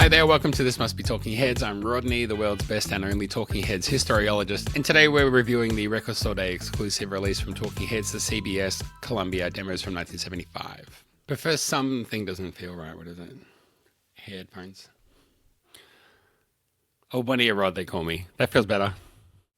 Hi there, welcome to This Must Be Talking Heads. I'm Rodney, the world's best and only Talking Heads historiologist, and today we're reviewing the Record Store Day exclusive release from Talking Heads, the CBS Columbia demos from 1975. But first, something doesn't feel right. What is it? Headphones. Oh, Bunny or Rod, they call me. That feels better.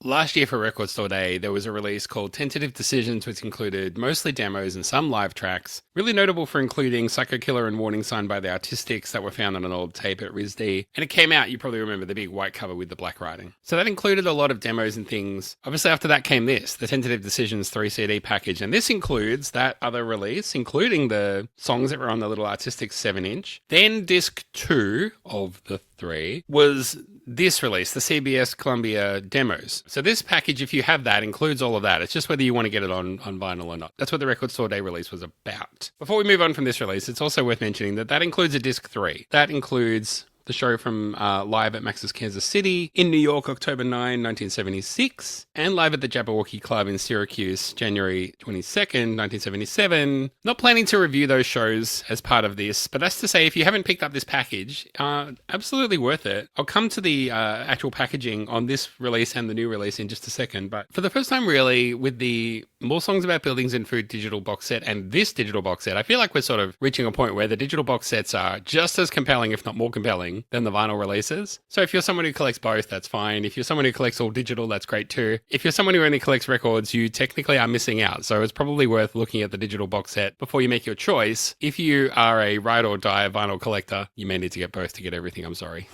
Last year for Record Store Day, there was a release called Tentative Decisions, which included mostly demos and some live tracks. Really notable for including Psycho Killer and Warning Sign by the Artistics that were found on an old tape at RSD. And it came out, you probably remember, the big white cover with the black writing. So that included a lot of demos and things. Obviously after that came this, the Tentative Decisions 3 CD package. And this includes that other release, including the songs that were on the little Artistics 7-inch. Then disc 2 of the 3 was this release, the CBS Columbia demos. So this package, if you have that, includes all of that. It's just whether you want to get it on vinyl or not. That's what the Record Store Day release was about. Before we move on from this release, it's also worth mentioning that that includes a disc 3. That includes the show from live at Max's Kansas City in New York, October 9, 1976, and live at the Jabberwocky Club in Syracuse, January 22nd, 1977. Not planning to review those shows as part of this, but that's to say, if you haven't picked up this package, absolutely worth it. I'll come to the actual packaging on this release and the new release in just a second, but for the first time really, with the More Songs About Buildings and Food digital box set and this digital box set, I feel like we're sort of reaching a point where the digital box sets are just as compelling, if not more compelling, than the vinyl releases. So if you're someone who collects both, that's fine. If you're someone who collects all digital, that's great too. If you're someone who only collects records, you technically are missing out. So it's probably worth looking at the digital box set before you make your choice. If you are a ride or die vinyl collector, you may need to get both to get everything, I'm sorry.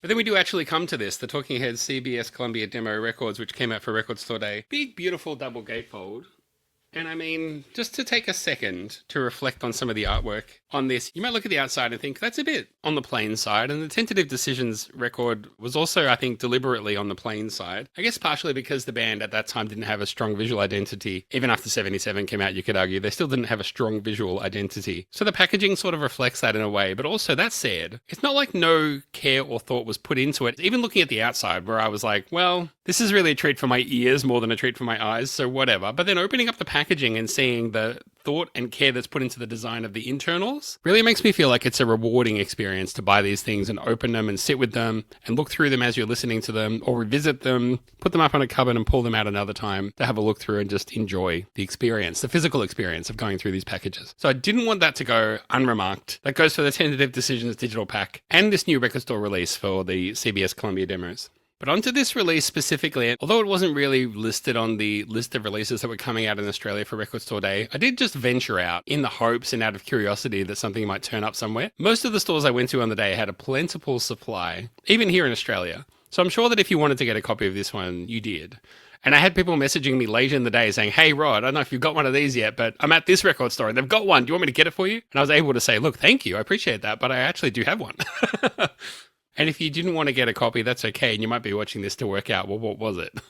But then we do actually come to this, the Talking Heads CBS Columbia demo records, which came out for Record Store Day. Big, beautiful double gatefold. And I mean, just to take a second to reflect on some of the artwork on this, you might look at the outside and think that's a bit on the plain side. And the Tentative Decisions record was also, I think, deliberately on the plain side. I guess partially because the band at that time didn't have a strong visual identity. Even after 77 came out, you could argue they still didn't have a strong visual identity. So the packaging sort of reflects that in a way. But also, that said, it's not like no care or thought was put into it. Even looking at the outside where I was like, well, this is really a treat for my ears more than a treat for my eyes, so whatever. But then opening up the packaging and seeing the thought and care that's put into the design of the internals really makes me feel like it's a rewarding experience to buy these things and open them and sit with them and look through them as you're listening to them, or revisit them, put them up on a cupboard and pull them out another time to have a look through and just enjoy the experience, the physical experience of going through these packages. So I didn't want that to go unremarked. That goes for the Tentative Decisions digital pack and this new Record Store release for the CBS Columbia demos. But onto this release specifically, although it wasn't really listed on the list of releases that were coming out in Australia for Record Store Day, I did just venture out in the hopes and out of curiosity that something might turn up somewhere. Most of the stores I went to on the day had a plentiful supply, even here in Australia. So I'm sure that if you wanted to get a copy of this one, you did. And I had people messaging me later in the day saying, hey, Rod, I don't know if you've got one of these yet, but I'm at this record store and they've got one. Do you want me to get it for you? And I was able to say, look, thank you. I appreciate that, but I actually do have one. And if you didn't want to get a copy, that's okay. And you might be watching this to work out, well, what was it?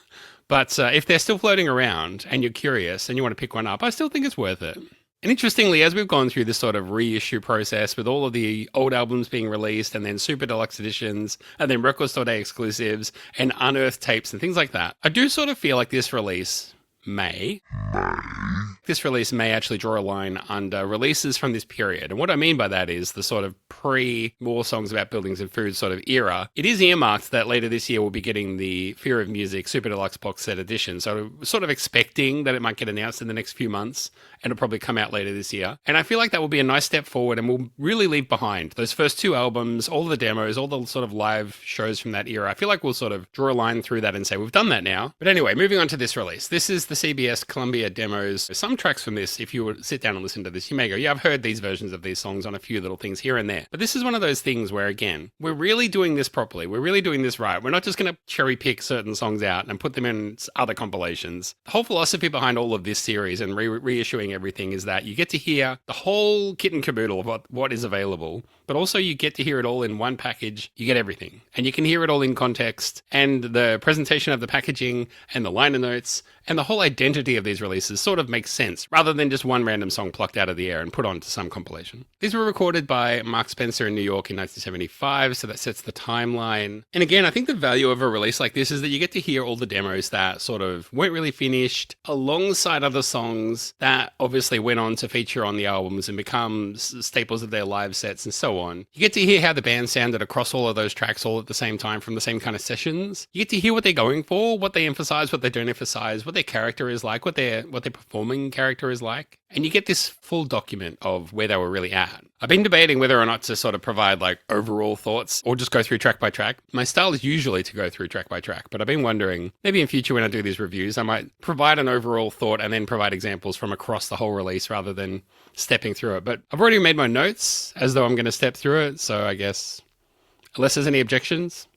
But if they're still floating around and you're curious and you want to pick one up, I still think it's worth it. And interestingly, as we've gone through this sort of reissue process with all of the old albums being released and then super deluxe editions and then Record Store Day exclusives and unearthed tapes and things like that, I do sort of feel like this release may actually draw a line under releases from this period. And what I mean by that is the sort of pre-More Songs About Buildings and Food sort of era. It is earmarked that later this year we'll be getting the Fear of Music Super Deluxe Box Set Edition. So we're sort of expecting that it might get announced in the next few months and it'll probably come out later this year. And I feel like that will be a nice step forward and we'll really leave behind those first two albums, all the demos, all the sort of live shows from that era. I feel like we'll sort of draw a line through that and say, we've done that now. But anyway, moving on to this release. This is the CBS Columbia demos. Some tracks from this, if you would sit down and listen to this, you may go, yeah, I've heard these versions of these songs on a few little things here and there. But this is one of those things where, again, we're really doing this properly. We're really doing this right. We're not just going to cherry pick certain songs out and put them in other compilations. The whole philosophy behind all of this series and reissuing everything is that you get to hear the whole kit and caboodle of what is available, but also you get to hear it all in one package. You get everything. And you can hear it all in context, and the presentation of the packaging and the liner notes and the whole whole identity of these releases sort of makes sense, rather than just one random song plucked out of the air and put onto some compilation. These were recorded by Mark Spencer in New York in 1975, so that sets the timeline. And again, I think the value of a release like this is that you get to hear all the demos that sort of weren't really finished, alongside other songs that obviously went on to feature on the albums and become staples of their live sets and so on. You get to hear how the band sounded across all of those tracks all at the same time from the same kind of sessions. You get to hear what they're going for, what they emphasize, what they don't emphasize, what their character is like, what their performing character is like. And you get this full document of where they were really at. I've been debating whether or not to sort of provide like overall thoughts or just go through track by track. My style is usually to go through track by track, but I've been wondering, maybe in future when I do these reviews, I might provide an overall thought and then provide examples from across the whole release rather than stepping through it. But I've already made my notes as though I'm going to step through it, so I guess, unless there's any objections.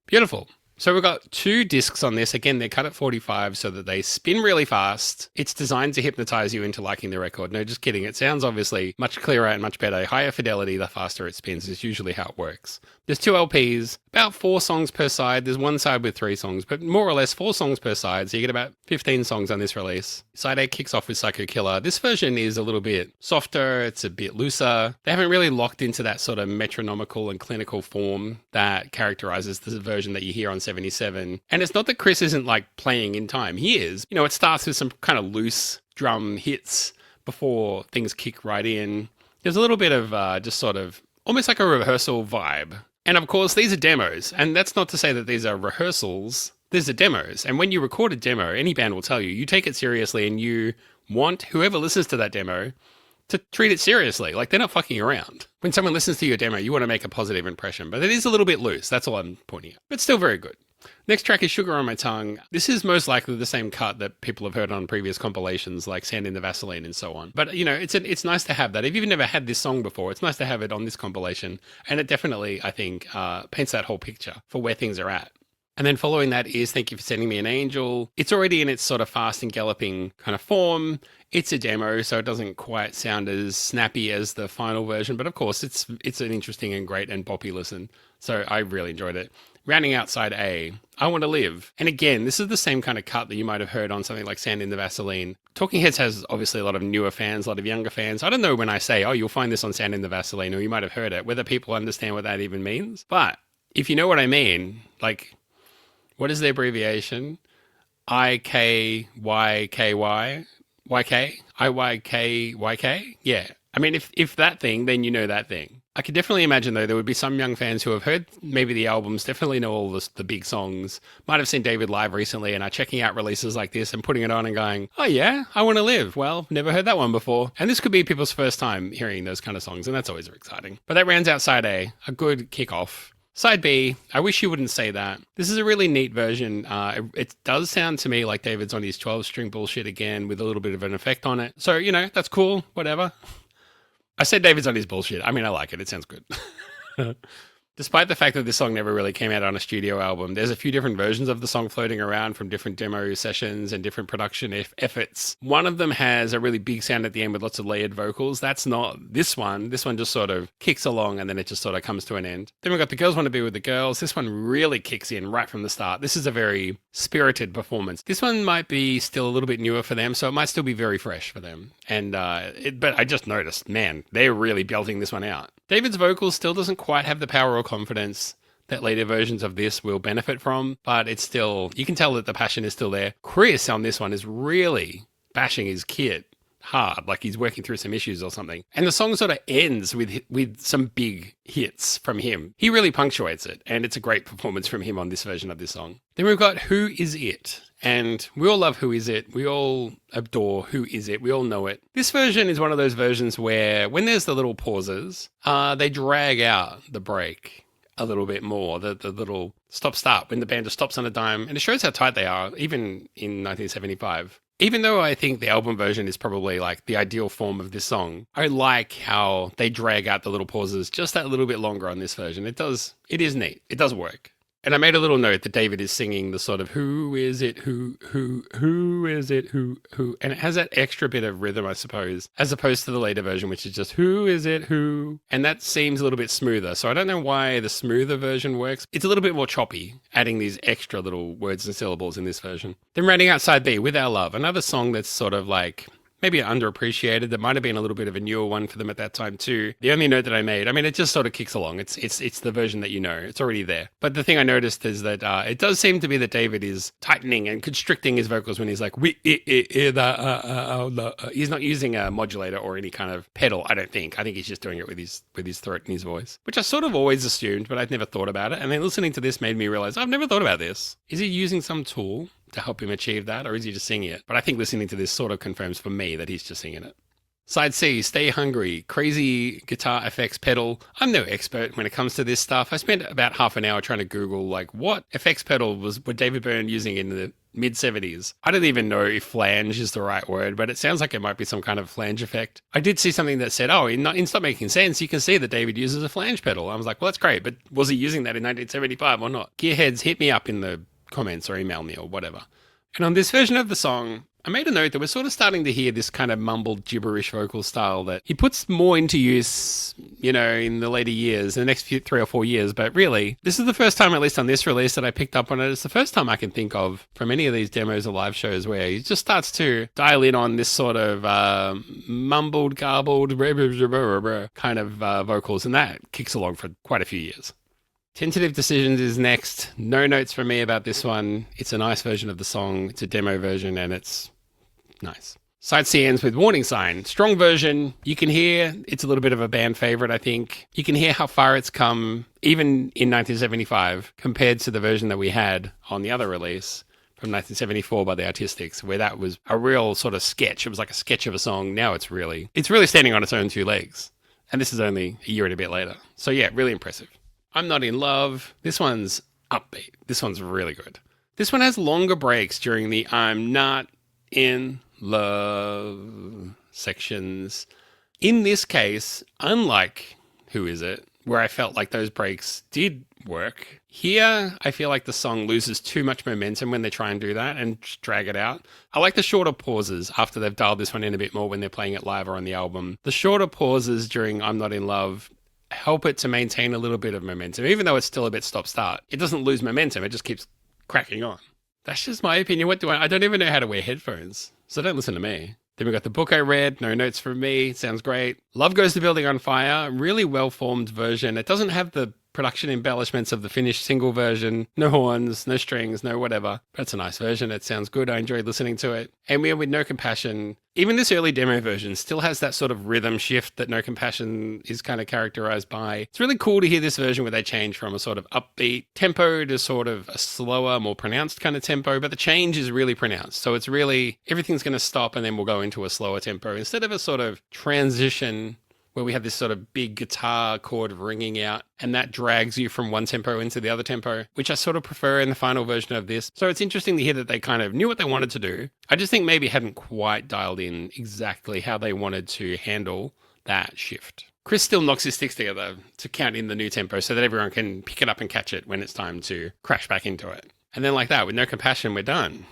Beautiful. So we've got 2 discs on this. Again, they're cut at 45 so that they spin really fast. It's designed to hypnotize you into liking the record. No, just kidding. It sounds obviously much clearer and much better. Higher fidelity, the faster it spins is usually how it works. There's 2 LPs, about 4 songs per side. There's one side with 3 songs, but more or less 4 songs per side. So you get about 15 songs on this release. Side A kicks off with Psycho Killer. This version is a little bit softer. It's a bit looser. They haven't really locked into that sort of metronomical and clinical form that characterizes the version that you hear on 77. And it's not that Chris isn't like playing in time. He is. You know, it starts with some kind of loose drum hits before things kick right in. There's a little bit of just sort of almost like a rehearsal vibe. And of course, these are demos. And that's not to say that these are rehearsals. These are demos. And when you record a demo, any band will tell you, you take it seriously and you want whoever listens to that demo to treat it seriously. Like, they're not fucking around. When someone listens to your demo, you want to make a positive impression. But it is a little bit loose. That's all I'm pointing out. But still very good. Next track is Sugar on My Tongue. This is most likely the same cut that people have heard on previous compilations like Sand in the Vaseline and so on. But, you know, it's nice to have that. If you've never had this song before, it's nice to have it on this compilation. And it definitely, I think, paints that whole picture for where things are at. And then following that is Thank You for Sending Me an Angel. It's already in its sort of fast and galloping kind of form. It's a demo, so it doesn't quite sound as snappy as the final version. But of course, it's an interesting and great and boppy listen. So I really enjoyed it. Rounding out side A, I Want to Live. And again, this is the same kind of cut that you might have heard on something like Sand in the Vaseline. Talking Heads has obviously a lot of newer fans, a lot of younger fans. I don't know when I say, oh, you'll find this on Sand in the Vaseline, or you might have heard it, whether people understand what that even means. But if you know what I mean, like, what is the abbreviation? IKYKY? YK? IYKYK? Yeah. I mean, if that thing, then you know that thing. I could definitely imagine, though, there would be some young fans who have heard maybe the albums, definitely know all the big songs, might have seen David live recently and are checking out releases like this and putting it on and going, oh yeah, I Want to Live. Well, never heard that one before. And this could be people's first time hearing those kind of songs, and that's always exciting. But that rounds out side A, a good kickoff. Side B, I wish you wouldn't say that. This is a really neat version. It does sound to me like David's on his 12-string bullshit again with a little bit of an effect on it. So, you know, that's cool, whatever. I said David's on his bullshit. I mean, I like it. It sounds good. Despite the fact that this song never really came out on a studio album, there's a few different versions of the song floating around from different demo sessions and different production efforts. One of them has a really big sound at the end with lots of layered vocals. That's not this one. This one just sort of kicks along and then it just sort of comes to an end. Then we've got The Girls Want to Be with the Girls. This one really kicks in right from the start. This is a very spirited performance. This one might be still a little bit newer for them, so it might still be very fresh for them. And but I just noticed, man, they're really belting this one out. David's vocals still doesn't quite have the power or confidence that later versions of this will benefit from, but it's still, you can tell that the passion is still there. Chris on this one is really bashing his kit hard, like he's working through some issues or something. And the song sort of ends with some big hits from him. He really punctuates it, and it's a great performance from him on this version of this song. Then we've got Who Is It? And we all love Who Is It? We all adore Who Is It? We all know it. This version is one of those versions where when there's the little pauses, they drag out the break a little bit more, the little stop-start when the band just stops on a dime. And it shows how tight they are, even in 1975. Even though I think the album version is probably like the ideal form of this song, I like how they drag out the little pauses just that little bit longer on this version. It is neat. It does work. And I made a little note that David is singing the sort of who is it, who is it, who, and it has that extra bit of rhythm, I suppose, as opposed to the later version, which is just who is it, who, and that seems a little bit smoother. So I don't know why the smoother version works. It's a little bit more choppy, adding these extra little words and syllables in this version. Then rounding out side B, With Our Love, another song that's sort of like maybe underappreciated. That might have been a little bit of a newer one for them at that time too. The only note that I made, I mean, it just sort of kicks along. It's the version that you know. It's already there. But the thing I noticed is that it does seem to be that David is tightening and constricting his vocals when he's like, he's not using a modulator or any kind of pedal, I don't think. I think he's just doing it with his throat and his voice, which I sort of always assumed, but I'd never thought about it. And then listening to this made me realize, I've never thought about this. Is he using some tool to help him achieve that, or is he just singing it? But I think listening to this sort of confirms for me that he's just singing it. Side C, Stay Hungry, crazy guitar effects pedal. I'm no expert when it comes to this stuff. I spent about half an hour trying to Google, like, what effects pedal was David Byrne using in the mid-70s? I don't even know if flange is the right word, but it sounds like it might be some kind of flange effect. I did see something that said, in Stop Making Sense, you can see that David uses a flange pedal. I was like, well, that's great, but was he using that in 1975 or not? Gearheads, hit me up in the comments or email me or whatever. And on this version of the song, I made a note that we're sort of starting to hear this kind of mumbled gibberish vocal style that he puts more into use, in the later years, in the next 3 or 4 years. But really, this is the first time, at least on this release, that I picked up on it. It's the first time I can think of from any of these demos or live shows where he just starts to dial in on this sort of mumbled, garbled, kind of vocals. And that kicks along for quite a few years. Tentative Decisions is next. No notes from me about this one. It's a nice version of the song. It's a demo version and it's nice. Side C ends with Warning Sign. Strong version. You can hear it's a little bit of a band favorite, I think. You can hear how far it's come, even in 1975, compared to the version that we had on the other release from 1974 by the Artistics, where that was a real sort of sketch. It was like a sketch of a song. Now it's really standing on its own 2 legs. And this is only a year and a bit later. So yeah, really impressive. I'm Not in Love. This one's upbeat. This one's really good. This one has longer breaks during the I'm not in love sections. In this case, unlike Who Is It, where I felt like those breaks did work, here I feel like the song loses too much momentum when they try and do that and drag it out. I like the shorter pauses after they've dialed this one in a bit more when they're playing it live or on the album. The shorter pauses during I'm Not in Love help it to maintain a little bit of momentum, even though it's still a bit stop-start. It doesn't lose momentum, it just keeps cracking on. That's just my opinion. I don't even know how to wear headphones, so don't listen to me. Then we got The Book I Read, no notes from me, sounds great. Love Goes the Building on Fire, really well-formed version. It doesn't have the production embellishments of the finished single version. No horns, no strings, no whatever. But it's a nice version. It sounds good. I enjoyed listening to it. And we are with No Compassion. Even this early demo version still has that sort of rhythm shift that No Compassion is kind of characterized by. It's really cool to hear this version where they change from a sort of upbeat tempo to sort of a slower, more pronounced kind of tempo, but the change is really pronounced. So it's really, everything's going to stop and then we'll go into a slower tempo instead of a sort of transition where we have this sort of big guitar chord ringing out and that drags you from one tempo into the other tempo, which I sort of prefer in the final version of this. So it's interesting to hear that they kind of knew what they wanted to do. I just think maybe hadn't quite dialed in exactly how they wanted to handle that shift. Chris still knocks his sticks together to count in the new tempo so that everyone can pick it up and catch it when it's time to crash back into it. And then like that, with No Compassion, we're done.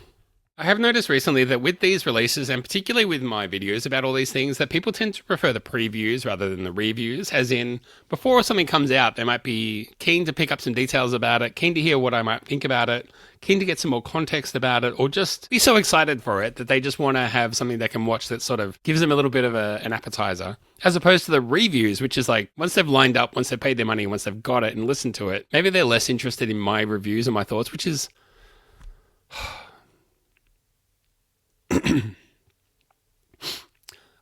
I have noticed recently that with these releases, and particularly with my videos about all these things, that people tend to prefer the previews rather than the reviews, as in, before something comes out, they might be keen to pick up some details about it, keen to hear what I might think about it, keen to get some more context about it, or just be so excited for it that they just want to have something they can watch that sort of gives them a little bit of an appetizer, as opposed to the reviews, which is like, once they've lined up, once they've paid their money, once they've got it and listened to it, maybe they're less interested in my reviews and my thoughts, which is...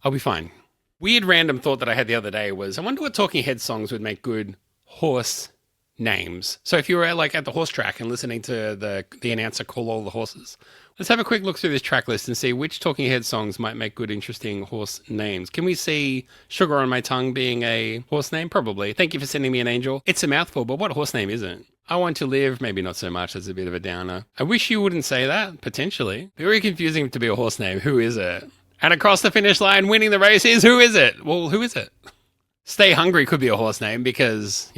I'll be fine. Weird random thought that I had the other day was, I wonder what Talking Heads songs would make good horse names. So if you were like at the horse track and listening to the announcer call all the horses, let's have a quick look through this track list and see which Talking Heads songs might make good, interesting horse names. Can we see Sugar on My Tongue being a horse name? Probably. Thank you for sending me an angel. It's a mouthful, but what horse name isn't? I Want to Live, maybe not so much. That's a bit of a downer. I Wish You Wouldn't Say That, potentially. Very confusing to be a horse name. Who is it? And across the finish line, winning the race is who is it? Well, who is it? Stay Hungry could be a horse name because,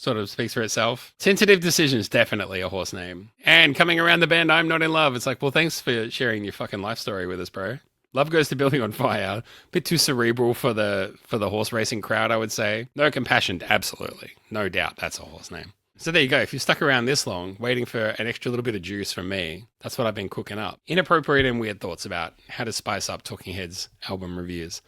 sort of speaks for itself. Tentative Decisions, definitely a horse name. And Coming Around the Bend, I'm Not in Love. It's like, well, thanks for sharing your fucking life story with us, bro. Love Goes to Building on Fire. Bit too cerebral for the horse racing crowd, I would say. No Compassion, absolutely. No doubt that's a horse name. So there you go. If you stuck around this long, waiting for an extra little bit of juice from me, that's what I've been cooking up. Inappropriate and weird thoughts about how to spice up Talking Heads album reviews.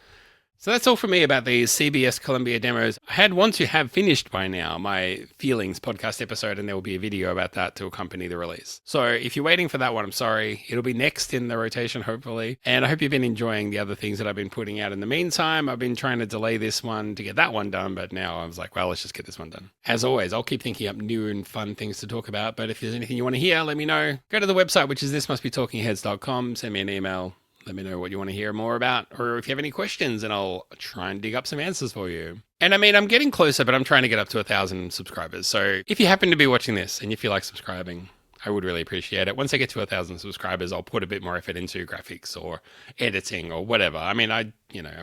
So that's all for me about these CBS Columbia demos. I had one to have finished by now, my Feelings podcast episode, and there will be a video about that to accompany the release. So if you're waiting for that one, I'm sorry. It'll be next in the rotation, hopefully. And I hope you've been enjoying the other things that I've been putting out in the meantime. I've been trying to delay this one to get that one done, but now I was like, well, let's just get this one done. As always, I'll keep thinking up new and fun things to talk about, but if there's anything you want to hear, let me know. Go to the website, which is thismustbetalkingheads.com. Send me an email. Let me know what you want to hear more about, or if you have any questions, and I'll try and dig up some answers for you. And I mean, I'm getting closer, but I'm trying to get up to 1,000 subscribers. So if you happen to be watching this and you feel like subscribing, I would really appreciate it. Once I get to 1,000 subscribers, I'll put a bit more effort into graphics or editing or whatever. I mean, I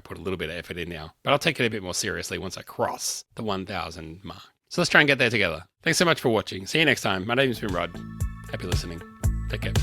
put a little bit of effort in now, but I'll take it a bit more seriously once I cross the 1,000 mark. So let's try and get there together. Thanks so much for watching. See you next time. My name's been Rod. Happy listening. Take care.